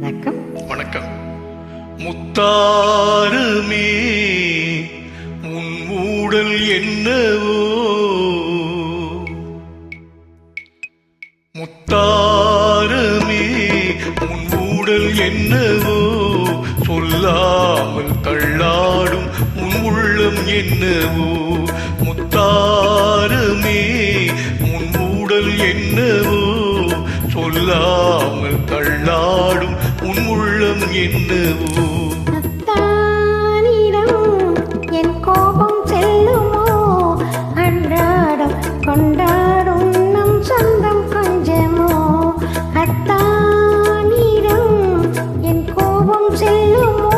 வணக்கம். வணக்கம். முத்தாரமே உன் ஊடல் என்னவோ, முத்தாரமே உன் ஊடல் என்னவோ, சொல்லாமல் தள்ளாடும் உன் உள்ளம் என்னவோ. முத்தாரமே உன் ஊடல் என்னவோ, சொல்லாமல் தள்ளாடும் உன் உள்ளம் என்னவோ. என் கோபம் செல்லுமோ, அன்றாடம் கொண்டாடும் நம் சொந்தம் கொஞ்சமோ. அத்தானிடம் என் கோபம் செல்லுமோ,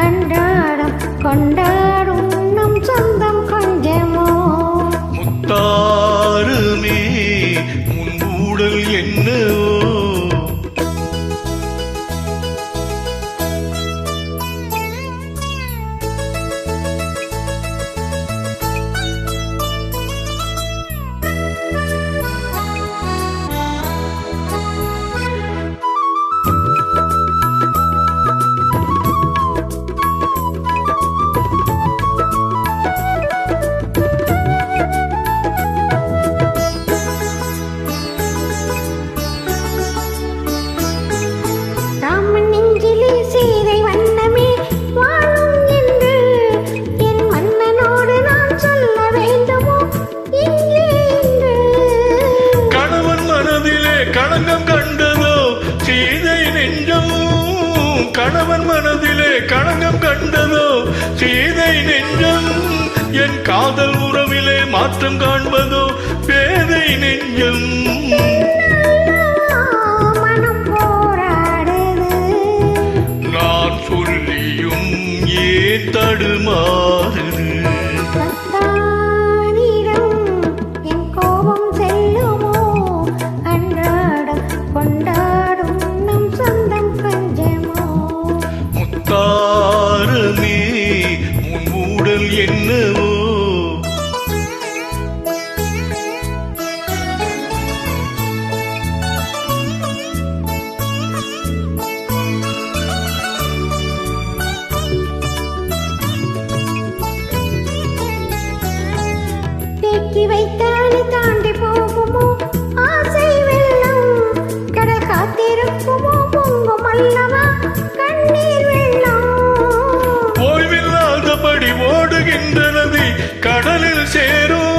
அன்றாடம் கொண்டாடும் நம் சொந்தம் கொஞ்சமோ. முத்தாரமே உன் ஊடல் என்னவோ. களங்கம் கண்டதோ சீதை நெஞ்சம், கணவன் மனதிலே களங்கம் கண்டதோ சீதை நெஞ்சம். என் காதல் உறவிலே மாற்றம் காண்பதோ பேதை நெஞ்சம். நான் சொல்லியும் ஏன் தடுமாறுது. முத்தாரமே உன் ஊடல் என்னவோ. தேக்கி வைத்தாலே தாண்டி போகுமோ ஆசை வெள்ளம், கடல் காத்திருக்குமோ பொங்கும் அல்லவா கண்ணீர் வெள்ளம். ஓய்வில்லாதபடி ஓடுகின்ற நதி கடலில் சேரும்,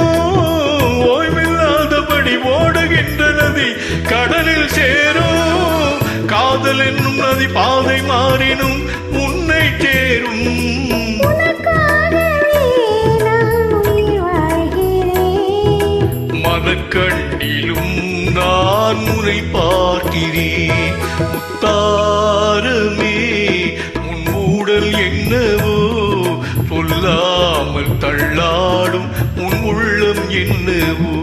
ஓய்வில்லாதபடி ஓடுகின்ற நதி கடலில் சேரும். காதல் என்னும் நதி பாதை மாறினும் உன்னை சேரும். மனக்கண்ணிலும் நான் உன்னை பார்க்கிறேன். முத்தாரமே உன் ஊடல் என்னவோ, சொல்லாமல் தள்ளாடும் உன் உள்ளம் என்னவோ.